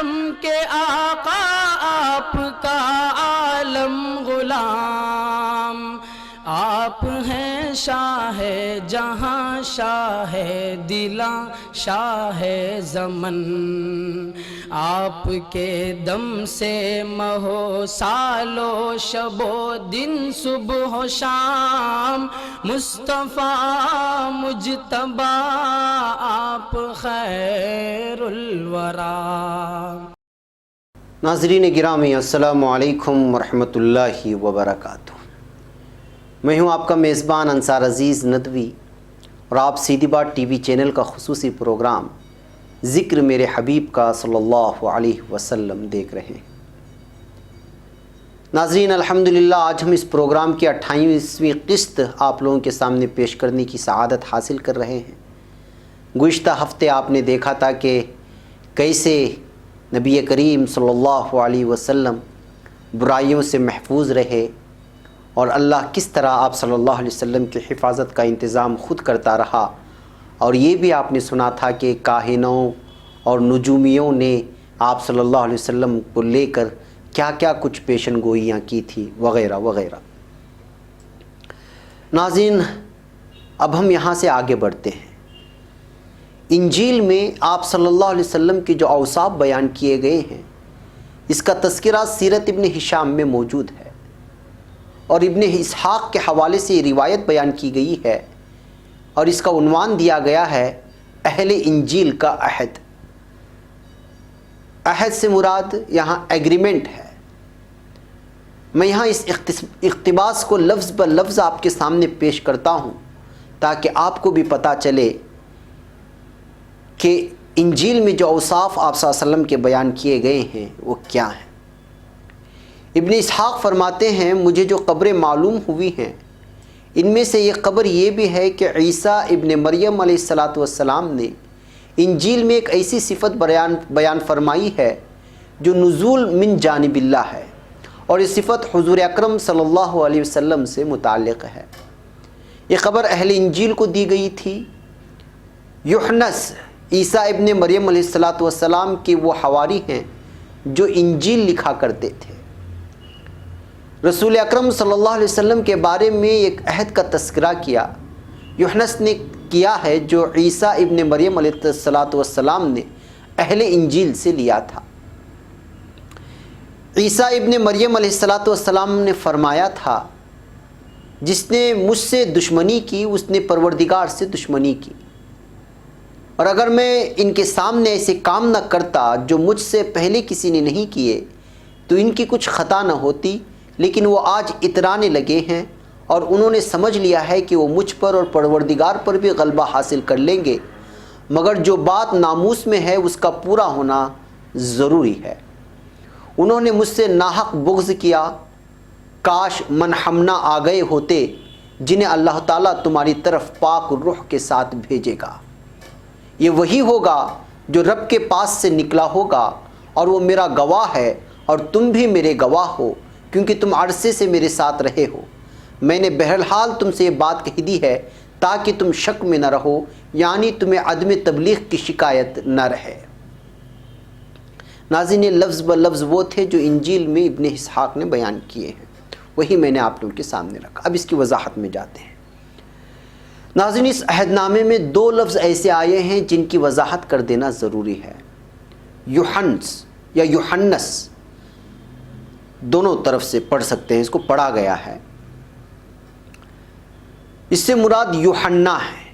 عالم کے آقا آپ کا عالم غلام، آپ ہیں شاہ جہاں شاہ دلاں شاہ زمن، آپ کے دم سے مہو سالو شب و دن صبح و شام، مصطفیٰ مجتبیٰ آپ خیر الورا۔ ناظرین گرامی السلام علیکم ورحمۃ اللہ وبرکاتہ۔ میں ہوں آپ کا میزبان انصار عزیز ندوی، اور آپ سیدھی بات ٹی وی چینل کا خصوصی پروگرام ذکر میرے حبیب کا صلی اللہ علیہ وسلم دیکھ رہے ہیں۔ ناظرین الحمدللہ آج ہم اس پروگرام کی 28ویں قسط آپ لوگوں کے سامنے پیش کرنے کی سعادت حاصل کر رہے ہیں۔ گزشتہ ہفتے آپ نے دیکھا تھا کہ کیسے نبی کریم صلی اللہ علیہ وسلم برائیوں سے محفوظ رہے، اور اللہ کس طرح آپ صلی اللہ علیہ وسلم کی حفاظت کا انتظام خود کرتا رہا، اور یہ بھی آپ نے سنا تھا کہ کاہنوں اور نجومیوں نے آپ صلی اللہ علیہ وسلم کو لے کر کیا کیا کچھ پیشن گوئیاں کی تھی وغیرہ وغیرہ۔ ناظرین اب ہم یہاں سے آگے بڑھتے ہیں۔ انجیل میں آپ صلی اللہ علیہ وسلم کے جو اوصاف بیان کیے گئے ہیں، اس کا تذکرہ سیرت ابن ہشام میں موجود ہے، اور ابن اسحاق کے حوالے سے یہ روایت بیان کی گئی ہے، اور اس کا عنوان دیا گیا ہے اہل انجیل کا عہد۔ عہد سے مراد یہاں ایگریمنٹ ہے۔ میں یہاں اس اقتباس کو لفظ بہ لفظ آپ کے سامنے پیش کرتا ہوں تاکہ آپ کو بھی پتہ چلے کہ انجیل میں جو اوصاف آپ صلی اللہ علیہ وسلم کے بیان کیے گئے ہیں وہ کیا ہیں۔ ابن اسحاق فرماتے ہیں مجھے جو قبریں معلوم ہوئی ہیں، ان میں سے ایک قبر یہ بھی ہے کہ عیسیٰ ابن مریم علیہ السلام نے انجیل میں ایک ایسی صفت بیان فرمائی ہے جو نزول من جانب اللہ ہے، اور یہ صفت حضور اکرم صلی اللہ علیہ وسلم سے متعلق ہے۔ یہ خبر اہل انجیل کو دی گئی تھی۔ یوحنس عیسیٰ ابن مریم علیہ السلام کے وہ حواری ہیں جو انجیل لکھا کرتے تھے۔ رسول اکرم صلی اللہ علیہ وسلم کے بارے میں ایک عہد کا تذکرہ کیا یوحنس نے کیا ہے جو عیسیٰ ابن مریم علیہ السلام نے اہل انجیل سے لیا تھا۔ عیسیٰ ابن مریم علیہ السلام نے فرمایا تھا جس نے مجھ سے دشمنی کی اس نے پروردگار سے دشمنی کی، اور اگر میں ان کے سامنے ایسے کام نہ کرتا جو مجھ سے پہلے کسی نے نہیں کیے تو ان کی کچھ خطا نہ ہوتی، لیکن وہ آج اترانے لگے ہیں اور انہوں نے سمجھ لیا ہے کہ وہ مجھ پر اور پروردگار پر بھی غلبہ حاصل کر لیں گے، مگر جو بات ناموس میں ہے اس کا پورا ہونا ضروری ہے۔ انہوں نے مجھ سے ناحق بغض کیا، کاش منحمنا آ گئے ہوتے جنہیں اللہ تعالیٰ تمہاری طرف پاک روح کے ساتھ بھیجے گا۔ یہ وہی ہوگا جو رب کے پاس سے نکلا ہوگا، اور وہ میرا گواہ ہے اور تم بھی میرے گواہ ہو کیونکہ تم عرصے سے میرے ساتھ رہے ہو۔ میں نے بہرحال تم سے یہ بات کہہ دی ہے تاکہ تم شک میں نہ رہو، یعنی تمہیں عدم تبلیغ کی شکایت نہ رہے۔ ناظرین لفظ بہ لفظ وہ تھے جو انجیل میں ابن اسحاق نے بیان کیے ہیں، وہی میں نے آپ لوگوں کے سامنے رکھا۔ اب اس کی وضاحت میں جاتے ہیں۔ ناظرین اس عہد نامے میں دو لفظ ایسے آئے ہیں جن کی وضاحت کر دینا ضروری ہے۔ یوحنس یا یوحنس دونوں طرف سے پڑھ سکتے ہیں، اس کو پڑھا گیا ہے۔ اس سے مراد یوحنا ہے۔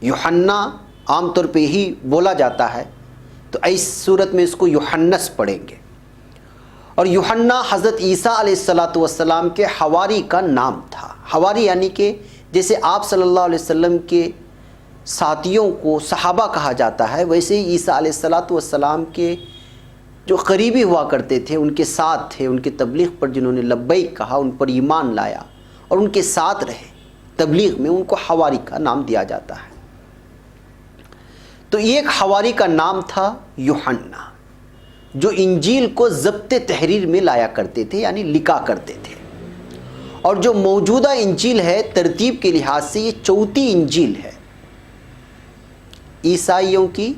یوحنا عام طور پہ ہی بولا جاتا ہے، تو اس صورت میں اس کو یوحنس پڑھیں گے۔ اور یوحنا حضرت عیسیٰ علیہ السلام کے حواری کا نام تھا۔ حواری یعنی کہ جیسے آپ صلی اللہ علیہ وسلم کے ساتھیوں کو صحابہ کہا جاتا ہے، ویسے ہی عیسیٰ علیہ السلام کے جو قریبی ہوا کرتے تھے، ان کے ساتھ تھے، ان کی تبلیغ پر جنہوں نے لبیک کہا، ان پر ایمان لایا اور ان کے ساتھ رہے تبلیغ میں، ان کو حواری کا نام دیا جاتا ہے۔ تو ایک حواری کا نام تھا یوحنا، جو انجیل کو ضبط تحریر میں لایا کرتے تھے، یعنی لکھا کرتے تھے۔ اور جو موجودہ انجیل ہے ترتیب کے لحاظ سے یہ چوتھی انجیل ہے عیسائیوں کی،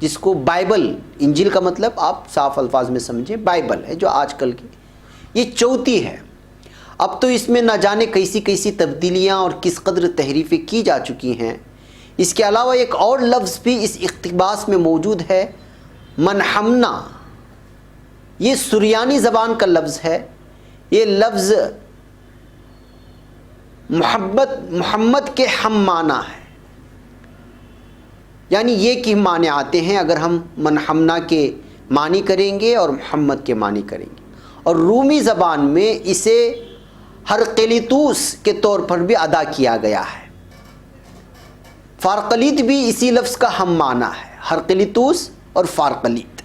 جس کو بائبل، انجیل کا مطلب آپ صاف الفاظ میں سمجھیں بائبل ہے جو آج کل کی، یہ چوتھی ہے۔ اب تو اس میں نہ جانے کیسی کیسی تبدیلیاں اور کس قدر تحریفیں کی جا چکی ہیں۔ اس کے علاوہ ایک اور لفظ بھی اس اقتباس میں موجود ہے، منحمنا۔ یہ سریانی زبان کا لفظ ہے۔ یہ لفظ محمد کے ہم معنی ہے، یعنی یہ کہ معنی آتے ہیں اگر ہم منحمنا کے معنی کریں گے اور محمد کے معنی کریں گے۔ اور رومی زبان میں اسے ہرقلیتوس کے طور پر بھی ادا کیا گیا ہے۔ فارقلیت بھی اسی لفظ کا ہم معنی ہے، ہرقلیتوس اور فارقلیت۔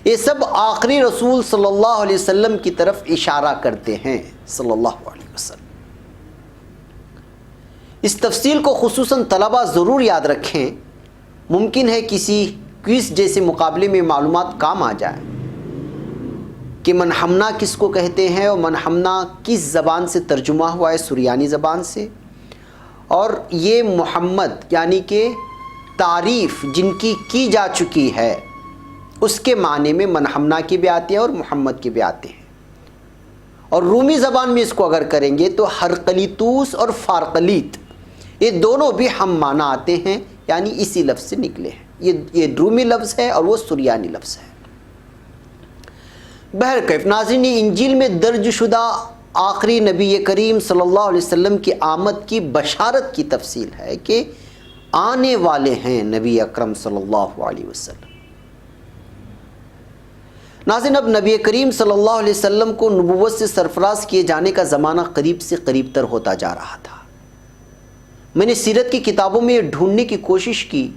یہ سب آخری رسول صلی اللہ علیہ وسلم کی طرف اشارہ کرتے ہیں، صلی اللہ علیہ وسلم۔ اس تفصیل کو خصوصاً طلبہ ضرور یاد رکھیں، ممکن ہے کسی کوئز جیسے مقابلے میں معلومات کام آ جائے کہ منحمنا کس کو کہتے ہیں اور منحمنا کس زبان سے ترجمہ ہوا ہے، سریانی زبان سے، اور یہ محمد یعنی کہ تعریف جن کی جا چکی ہے اس کے معنی میں منحمنا کے بھی آتے ہیں اور محمد کے بھی آتے ہیں۔ اور رومی زبان میں اس کو اگر کریں گے تو ہرقلیتوس اور فارقلیت یہ دونوں بھی ہم معنی آتے ہیں، یعنی اسی لفظ سے نکلے ہیں۔ یہ رومی لفظ ہے اور وہ سریانی لفظ ہے۔ بہرکیف ناظرین، انجیل میں درج شدہ آخری نبی کریم صلی اللہ علیہ وسلم کی آمد کی بشارت کی تفصیل ہے کہ آنے والے ہیں نبی اکرم صلی اللہ علیہ وسلم۔ ناظرین، اب نبی کریم صلی اللہ علیہ وسلم کو نبوت سے سرفراز کیے جانے کا زمانہ قریب سے قریب تر ہوتا جا رہا تھا۔ میں نے سیرت کی کتابوں میں یہ ڈھونڈنے کی کوشش کی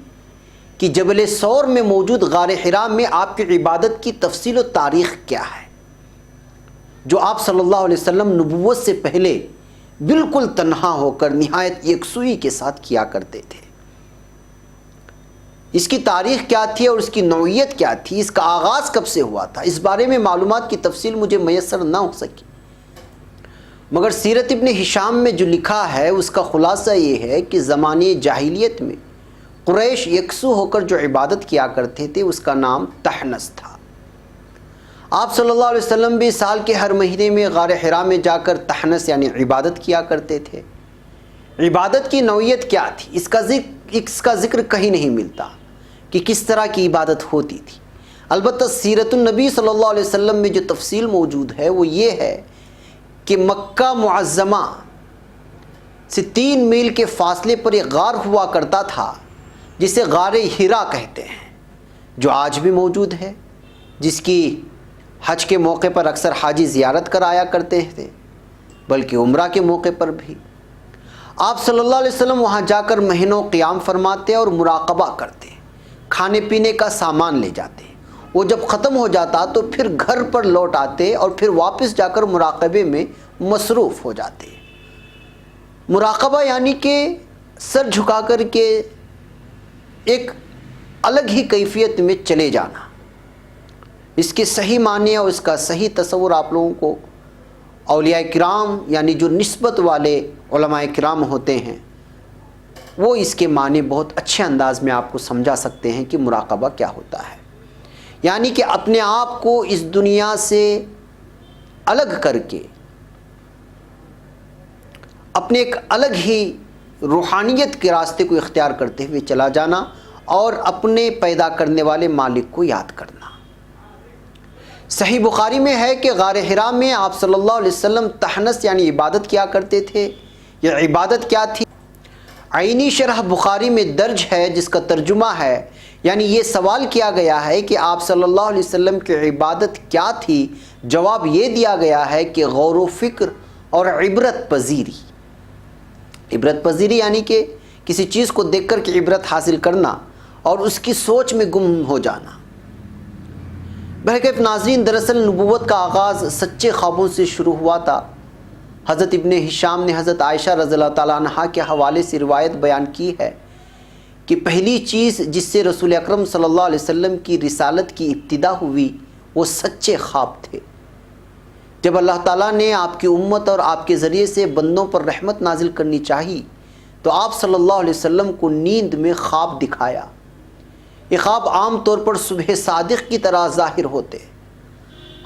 کہ جبل ثور میں موجود غار حرا میں آپ کی عبادت کی تفصیل و تاریخ کیا ہے، جو آپ صلی اللہ علیہ وسلم نبوت سے پہلے بالکل تنہا ہو کر نہایت یکسوئی کے ساتھ کیا کرتے تھے۔ اس کی تاریخ کیا تھی اور اس کی نوعیت کیا تھی، اس کا آغاز کب سے ہوا تھا، اس بارے میں معلومات کی تفصیل مجھے میسر نہ ہو سکی، مگر سیرت ابن ہشام میں جو لکھا ہے اس کا خلاصہ یہ ہے کہ زمانے جاہلیت میں قریش یکسو ہو کر جو عبادت کیا کرتے تھے اس کا نام تحنس تھا۔ آپ صلی اللہ علیہ وسلم بھی سال کے ہر مہینے میں غار حرا میں جا کر تحنس یعنی عبادت کیا کرتے تھے۔ عبادت کی نوعیت کیا تھی، اس کا ذکر کہیں نہیں ملتا کہ کس طرح کی عبادت ہوتی تھی۔ البتہ سیرت النبی صلی اللہ علیہ وسلم میں جو تفصیل موجود ہے وہ یہ ہے کہ مکہ معظمہ سے 3 میل کے فاصلے پر ایک غار ہوا کرتا تھا جسے غار حرا کہتے ہیں، جو آج بھی موجود ہے، جس کی حج کے موقع پر اکثر حاجی زیارت کرایا کرتے تھے، بلکہ عمرہ کے موقع پر بھی۔ آپ صلی اللہ علیہ وسلم وہاں جا کر مہینوں قیام فرماتے اور مراقبہ کرتے، کھانے پینے کا سامان لے جاتے۔ وہ جب ختم ہو جاتا تو پھر گھر پر لوٹ آتے اور پھر واپس جا کر مراقبے میں مصروف ہو جاتے۔ مراقبہ یعنی کہ سر جھکا کر کے ایک الگ ہی کیفیت میں چلے جانا۔ اس کے صحیح معنی اور اس کا صحیح تصور آپ لوگوں کو اولیاء کرام یعنی جو نسبت والے علماء کرام ہوتے ہیں وہ اس کے معنی بہت اچھے انداز میں آپ کو سمجھا سکتے ہیں کہ مراقبہ کیا ہوتا ہے، یعنی کہ اپنے آپ کو اس دنیا سے الگ کر کے اپنے ایک الگ ہی روحانیت کے راستے کو اختیار کرتے ہوئے چلا جانا اور اپنے پیدا کرنے والے مالک کو یاد کرنا۔ صحیح بخاری میں ہے کہ غار حرا میں آپ صلی اللہ علیہ وسلم تحنس یعنی عبادت کیا کرتے تھے۔ یہ عبادت کیا تھی؟ عینی شرح بخاری میں درج ہے، جس کا ترجمہ ہے، یعنی یہ سوال کیا گیا ہے کہ آپ صلی اللہ علیہ وسلم کی عبادت کیا تھی، جواب یہ دیا گیا ہے کہ غور و فکر اور عبرت پذیری۔ عبرت پذیری یعنی کہ کسی چیز کو دیکھ کر کے عبرت حاصل کرنا اور اس کی سوچ میں گم ہو جانا۔ بہرکیف ناظرین، دراصل نبوت کا آغاز سچے خوابوں سے شروع ہوا تھا۔ حضرت ابن ہشام نے حضرت عائشہ رضی اللہ تعالیٰ عنہا کے حوالے سے روایت بیان کی ہے کہ پہلی چیز جس سے رسول اکرم صلی اللہ علیہ وسلم کی رسالت کی ابتدا ہوئی وہ سچے خواب تھے۔ جب اللہ تعالیٰ نے آپ کی امت اور آپ کے ذریعے سے بندوں پر رحمت نازل کرنی چاہی تو آپ صلی اللہ علیہ وسلم کو نیند میں خواب دکھایا یہ خواب عام طور پر صبح صادق کی طرح ظاہر ہوتے۔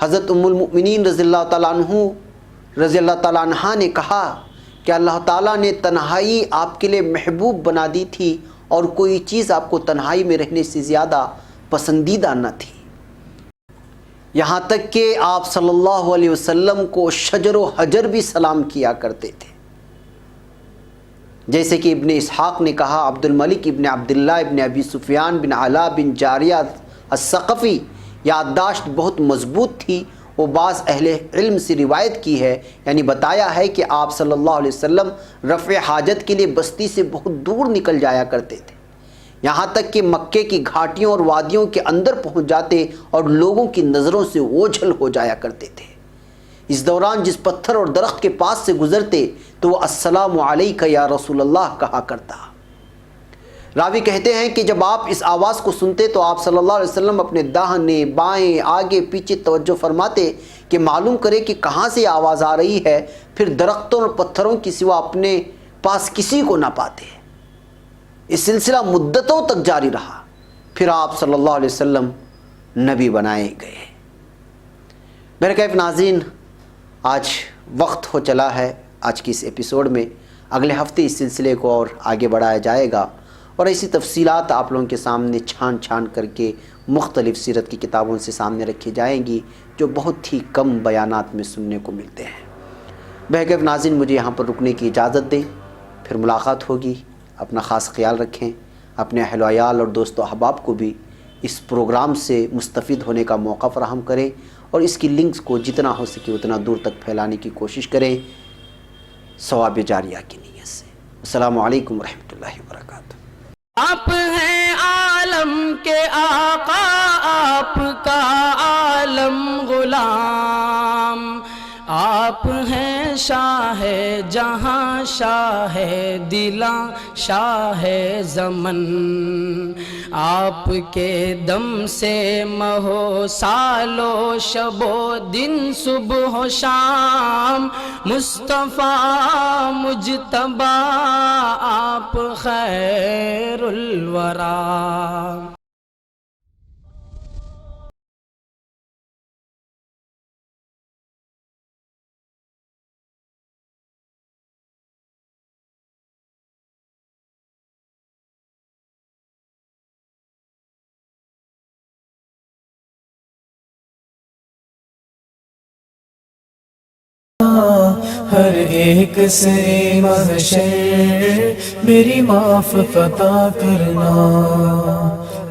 حضرت ام المؤمنین رضی اللہ تعالیٰ عنہ نے کہا کہ اللہ تعالیٰ نے تنہائی آپ کے لیے محبوب بنا دی تھی اور کوئی چیز آپ کو تنہائی میں رہنے سے زیادہ پسندیدہ نہ تھی، یہاں تک کہ آپ صلی اللہ علیہ وسلم کو شجر و حجر بھی سلام کیا کرتے تھے۔ جیسے کہ ابن اسحاق نے کہا، عبد الملک ابن عبداللہ ابن ابی سفیان بن علا بن جاریہ الثقفی یادداشت بہت مضبوط تھی، وہ بعض اہل علم سے روایت کی ہے، یعنی بتایا ہے کہ آپ صلی اللہ علیہ وسلم رفع حاجت کے لیے بستی سے بہت دور نکل جایا کرتے تھے، یہاں تک کہ مکے کی گھاٹیوں اور وادیوں کے اندر پہنچ جاتے اور لوگوں کی نظروں سے اوجھل ہو جایا کرتے تھے۔ اس دوران جس پتھر اور درخت کے پاس سے گزرتے تو وہ السلام علیکہ یا رسول اللہ کہا کرتا۔ راوی کہتے ہیں کہ جب آپ اس آواز کو سنتے تو آپ صلی اللہ علیہ وسلم اپنے داہنے بائیں آگے پیچھے توجہ فرماتے کہ معلوم کرے کہ کہاں سے آواز آ رہی ہے، پھر درختوں اور پتھروں کی سوا اپنے پاس کسی کو نہ پاتے۔ یہ سلسلہ مدتوں تک جاری رہا، پھر آپ صلی اللہ علیہ وسلم نبی بنائے گئے۔ میرے کیف ناظرین، آج وقت ہو چلا ہے آج کی اس ایپیسوڈ میں، اگلے ہفتے اس سلسلے کو اور آگے بڑھایا جائے گا اور ایسی تفصیلات آپ لوگوں کے سامنے چھان کر کے مختلف سیرت کی کتابوں سے سامنے رکھی جائیں گی جو بہت ہی کم بیانات میں سننے کو ملتے ہیں۔ بہرکیف ناظرین، مجھے یہاں پر رکنے کی اجازت دیں، پھر ملاقات ہوگی۔ اپنا خاص خیال رکھیں، اپنے اہل و عیال اور دوست و احباب کو بھی اس پروگرام سے مستفید ہونے کا موقع فراہم کریں اور اس کی لنکس کو جتنا ہو سکے اتنا دور تک پھیلانے کی کوشش کریں، ثواب جاریہ کی نیت سے۔ السلام علیکم ورحمۃ اللہ وبرکاتہ۔ آپ ہیں عالم کے آقا، آپ کا عالم غلام، آپ ہیں شاہ جہاں، شاہ دلاں، شاہ زمن، آپ کے دم سے مہو سالو شب و دن صبح و شام، مصطفیٰ مجتبیٰ آپ خیر الورا۔ ہر ایک سے محشر میری معاف عطا کرنا۔